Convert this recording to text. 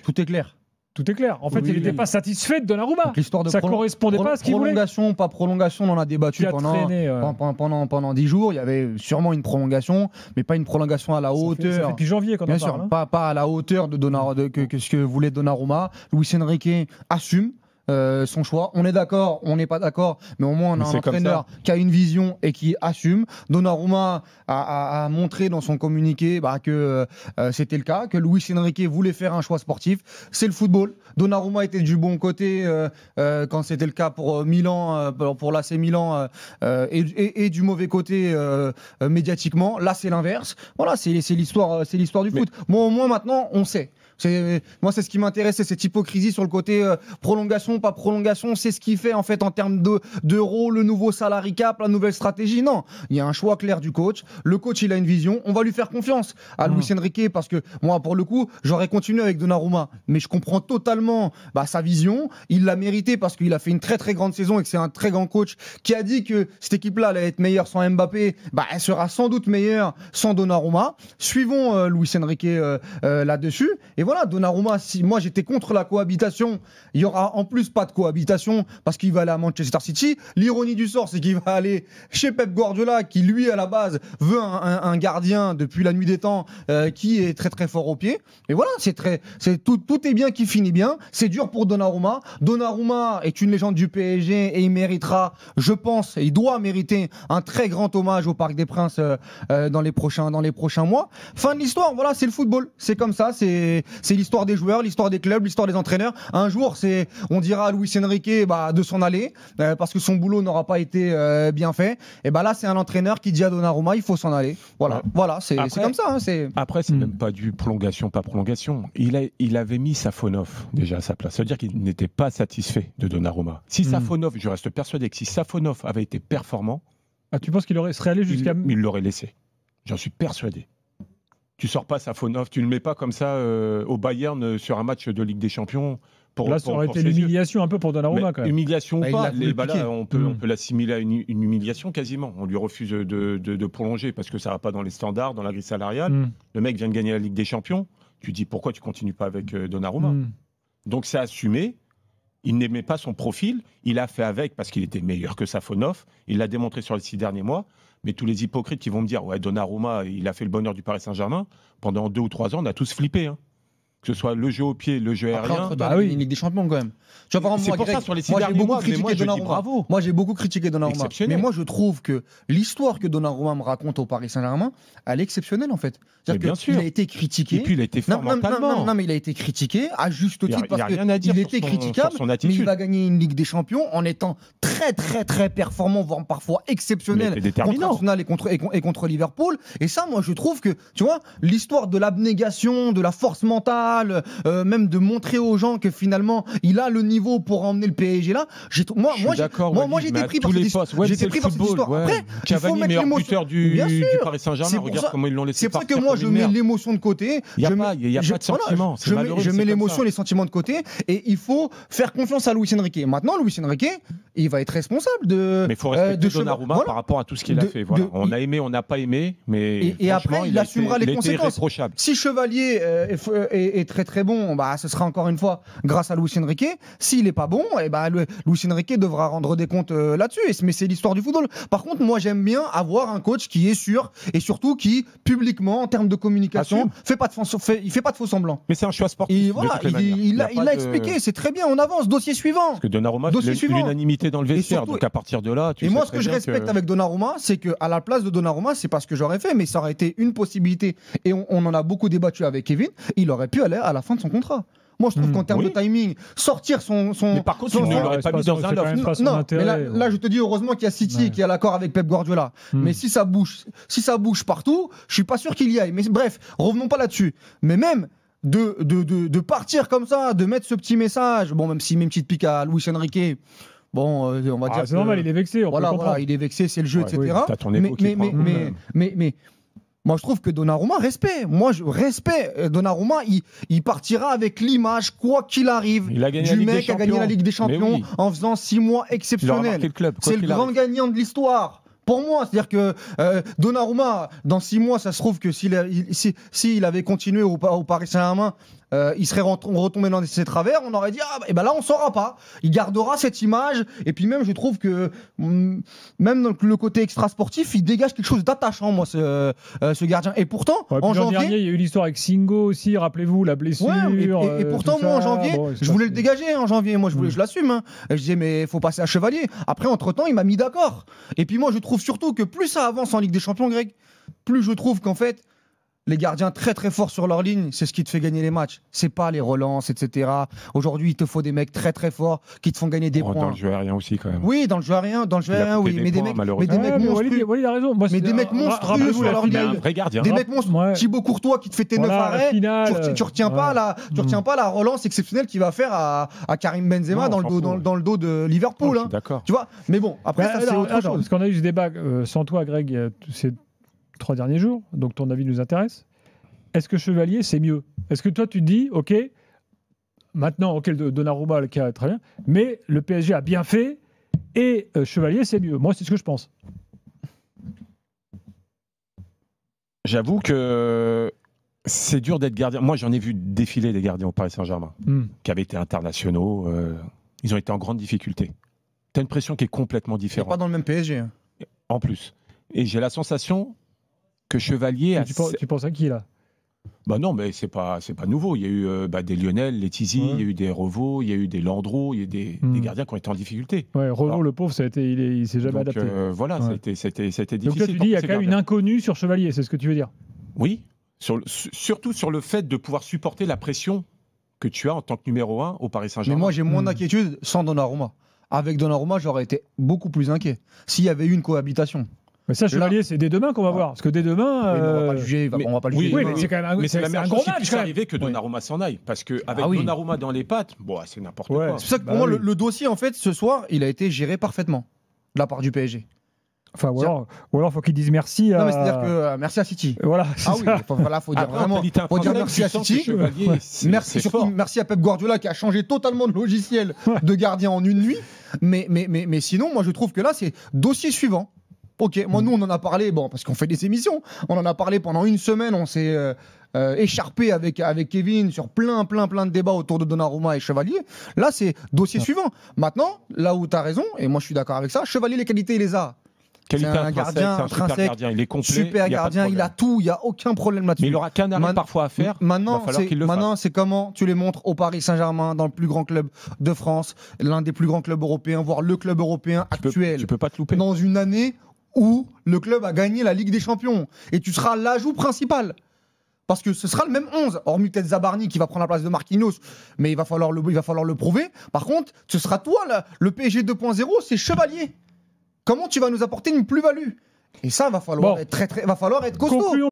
Tout est clair. Tout est clair. En fait, Oui, il n'était pas satisfait de Donnarumma. Ça ne correspondait pas à ce qu'il voulait. Prolongation, pas prolongation, on en a débattu pendant 10 jours. Il y avait sûrement une prolongation, mais pas une prolongation à la hauteur. Ça fait depuis janvier qu'on en parle. Bien sûr, pas à la hauteur de ce que voulait Donnarumma. Luis Enrique assume son choix. On est d'accord, on n'est pas d'accord, mais au moins on a un entraîneur qui a une vision et qui assume. Donnarumma a montré dans son communiqué que c'était le cas, que Luis Enrique voulait faire un choix sportif. C'est le football. Donnarumma était du bon côté quand c'était le cas pour Milan, pour l'AC Milan, et du mauvais côté médiatiquement. Là, c'est l'inverse. Voilà, c'est l'histoire du foot. Moi, au moins maintenant, on sait. Moi, c'est ce qui m'intéresse, c'est cette hypocrisie sur le côté prolongation, pas prolongation. C'est ce qui fait en fait en termes d'euros, le nouveau salary cap, la nouvelle stratégie. Non, il y a un choix clair du coach. Le coach, il a une vision. On va lui faire confiance à Luis Enrique parce que moi, pour le coup, j'aurais continué avec Donnarumma, mais je comprends totalement sa vision. Il l'a mérité parce qu'il a fait une très très grande saison et que c'est un très grand coach qui a dit que cette équipe-là allait être meilleure sans Mbappé. Elle sera sans doute meilleure sans Donnarumma. Suivons Luis Enrique là-dessus. Et voilà, Donnarumma, si moi j'étais contre la cohabitation, il y aura en plus pas de cohabitation parce qu'il va aller à Manchester City. L'ironie du sort, c'est qu'il va aller chez Pep Guardiola, qui lui à la base veut un gardien depuis la nuit des temps qui est très très fort au pied. Et voilà, tout est bien qui finit bien. C'est dur pour Donnarumma. Donnarumma est une légende du PSG et il méritera, je pense, et il doit mériter un très grand hommage au Parc des Princes dans les prochains mois. Fin de l'histoire, voilà, c'est le football. C'est comme ça, c'est l'histoire des joueurs, l'histoire des clubs, l'histoire des entraîneurs. Un jour, on dira à Luis Enrique de s'en aller parce que son boulot n'aura pas été bien fait. Et là, c'est un entraîneur qui dit à Donnarumma, il faut s'en aller. Voilà, c'est comme ça. Après, c'est même pas du prolongation, pas prolongation. Il avait mis Safonov déjà à sa place. Ça veut dire qu'il n'était pas satisfait de Donnarumma. Si Safonov, je reste persuadé que si Safonov avait été performant, tu penses qu'il serait allé jusqu'à... Il l'aurait laissé. J'en suis persuadé. Tu sors pas Safonov, tu ne le mets pas comme ça au Bayern sur un match de Ligue des Champions. Là, ça aurait été l'humiliation un peu pour Donnarumma quand même. Humiliation ou pas, là, on peut l'assimiler à une humiliation quasiment. On lui refuse de prolonger parce que ça va pas dans les standards, dans la grille salariale. Le mec vient de gagner la Ligue des Champions. Tu dis pourquoi tu continues pas avec Donnarumma. Donc c'est assumé. Il n'aimait pas son profil. Il a fait avec parce qu'il était meilleur que Safonov. Il l'a démontré sur les 6 derniers mois. Mais tous les hypocrites qui vont me dire « Ouais, Donnarumma, il a fait le bonheur du Paris Saint-Germain », pendant 2 ou 3 ans, on a tous flippé. Que ce soit le jeu au pied, le jeu aérien. Après, une Ligue des Champions quand même. C'est pour ça, sur les 6 derniers mois, bravo. Moi, j'ai beaucoup critiqué Donnarumma. Mais moi, je trouve que l'histoire que Donnarumma me raconte au Paris Saint-Germain, elle est exceptionnelle en fait. Bien sûr. Il a été critiqué. Et puis, il a été fort mentalement. Non, mais il a été critiqué à juste titre parce qu'il était critiquable. Mais il va gagner une Ligue des Champions en étant très, très, très performant, voire parfois exceptionnel contre Arsenal et contre Liverpool. Et ça, moi, je trouve que, tu vois, l'histoire de l'abnégation, de la force mentale, même de montrer aux gens que finalement, il a le niveau pour emmener le PSG là. Moi, j'ai été pris par cette histoire. Après, Cavani, meilleur buteur du Paris Saint-Germain. Regarde comment ils l'ont laissé partir. C'est pour ça que moi, je mets l'émotion de côté. Il n'y a pas de sentiment. Je mets l'émotion et les sentiments de côté. Et il faut faire confiance à Luis Enrique. Maintenant, Luis Enrique, il va être responsable de. Mais il faut respecter Donnarumma par rapport à tout ce qu'il a fait. On a aimé, on n'a pas aimé. Et après, il assumera les conséquences. Irréprochable. Si Chevalier est très très bon, ce sera encore une fois grâce à Luis Enrique. S'il n'est pas bon, Luis Enrique devra rendre des comptes là-dessus. Mais c'est l'histoire du football. Par contre, moi, j'aime bien avoir un coach qui est sûr et surtout qui, publiquement, en termes de communication, il fait pas de faux semblants. Mais c'est un choix sportif. Et voilà, il l'a expliqué. C'est très bien. On avance. Dossier suivant. Parce que Donnarumma fait l'unanimité dans le vestiaire. Donc à partir de là, et moi, ce que je respecte avec Donnarumma, c'est qu'à la place de Donnarumma, c'est pas ce que j'aurais fait, mais ça aurait été une possibilité. Et on en a beaucoup débattu avec Kevin. Il aurait pu aller à la fin de son contrat. Moi, je trouve qu'en termes de timing, sortir son. Mais par contre, il ne l'aurait pas mis dans un loft. Non, mais là, je te dis heureusement qu'il y a City qui a l'accord avec Pep Guardiola. Mais si ça bouge partout, je suis pas sûr qu'il y aille. Mais bref, revenons pas là-dessus. Mais même de partir comme ça, de mettre ce petit message, bon, même si une petite pique à Luis Enrique. Bon, on va dire. C'est normal, il est vexé. Voilà, il est vexé, c'est le jeu, etc. T'as ton écho mais moi, je trouve que Donnarumma, respect. Donnarumma, il partira avec l'image, quoi qu'il arrive, du mec qui a gagné la Ligue des Champions en faisant 6 mois exceptionnels. C'est le grand gagnant de l'histoire. Pour moi, c'est-à-dire que Donnarumma, dans 6 mois, ça se trouve que s'il avait continué au Paris Saint-Germain, il serait retombé dans ses travers, on aurait dit et ben là on saura pas. Il gardera cette image et puis même je trouve que même dans le côté extra sportif, il dégage quelque chose d'attachant moi ce gardien. Et pourtant en janvier dernier, il y a eu l'histoire avec Singo aussi, rappelez-vous la blessure. Ouais, et pourtant moi en janvier, je voulais le dégager en janvier, moi je l'assume. Hein. Je disais mais il faut passer à Chevalier. Après entre-temps, il m'a mis d'accord. Et puis moi je trouve surtout que plus ça avance en Ligue des Champions, Greg, plus je trouve qu'en fait les gardiens très très forts sur leur ligne, c'est ce qui te fait gagner les matchs. C'est pas les relances, etc. Aujourd'hui, il te faut des mecs très très forts qui te font gagner des points. Dans le jeu aérien aussi, quand même. Oui, dans le jeu aérien, oui. Mais des mecs monstrueux. Il a raison. Mais des mecs monstrueux sur leur ligne. Un vrai gardien. Des mecs monstrueux. Thibaut Courtois qui te fait tes 9 arrêts. Tu retiens pas la relance exceptionnelle qu'il va faire à Karim Benzema dans le dos de Liverpool. D'accord. Tu vois. Mais bon, après ça c'est autre chose. Parce qu'on a eu ce débat sans toi, Greg, ces 3 derniers jours, donc ton avis nous intéresse. Est-ce que Chevalier, c'est mieux? Est-ce que toi, tu te dis, OK, maintenant, OK, le Donnarumma, le cas, très bien, mais le PSG a bien fait et Chevalier, c'est mieux? Moi, c'est ce que je pense. J'avoue que c'est dur d'être gardien. Moi, j'en ai vu défiler des gardiens au Paris Saint-Germain qui avaient été internationaux. Ils ont été en grande difficulté. Tu as une pression qui est complètement différente. Pas dans le même PSG. En plus. Et j'ai la sensation que Chevalier... Tu penses à qui, là? Bah non, mais c'est pas nouveau. Il y a eu des Lionel, les Tizi, il y a eu des Reveau, il y a eu des Landreau, il y a eu des gardiens qui ont été en difficulté. Ouais, Reveau, le pauvre, il s'est jamais adapté. Voilà, c'était difficile. Donc là, tu dis, il y a quand même une inconnue sur Chevalier, c'est ce que tu veux dire? Oui, surtout sur le fait de pouvoir supporter la pression que tu as en tant que numéro 1 au Paris Saint-Germain. Mais moi, j'ai moins d'inquiétude sans Donnarumma. Avec Donnarumma, j'aurais été beaucoup plus inquiet s'il y avait eu une cohabitation. Mais ça, Chevalier, c'est dès demain qu'on va voir. Parce que dès demain. Oui, on va pas le juger. On va pas le juger. Oui, mais c'est quand même c'est la même chose qui puisse arriver que Donnarumma s'en aille. Parce qu'avec Donnarumma dans les pattes, c'est n'importe quoi. C'est pour ça que pour moi, le dossier, en fait, ce soir, il a été géré parfaitement de la part du PSG. Enfin, ou alors il faut qu'ils disent merci à. Non, mais c'est-à-dire que merci à City. Voilà. Faut dire vraiment. Faut dire merci à City. Merci à Pep Guardiola qui a changé totalement de logiciel de gardien en une nuit. Mais sinon, moi, je trouve que là, c'est dossier suivant. Ok, moi nous on en a parlé, parce qu'on fait des émissions, on en a parlé pendant une semaine, on s'est écharpé avec Kevin sur plein de débats autour de Donnarumma et Chevalier. Là c'est dossier suivant. Maintenant, là où tu as raison, et moi je suis d'accord avec ça, Chevalier les qualités il les a. C'est un gardien intrinsèque, il est complet, super gardien, il a tout, il n'y a aucun problème là-dessus. Mais il aura qu'un arrêt parfois à faire. Maintenant, c'est comment tu les montres au Paris Saint-Germain, dans le plus grand club de France, l'un des plus grands clubs européens, voire le club européen actuel. Tu peux pas te louper. Dans une année où le club a gagné la Ligue des Champions. Et tu seras l'ajout principal. Parce que ce sera le même 11, hormis peut-être Zabarni qui va prendre la place de Marquinhos, mais il va falloir le prouver. Par contre, ce sera toi, le PSG 2.0, c'est Chevalier. Comment tu vas nous apporter une plus-value? Et ça, va falloir être costaud.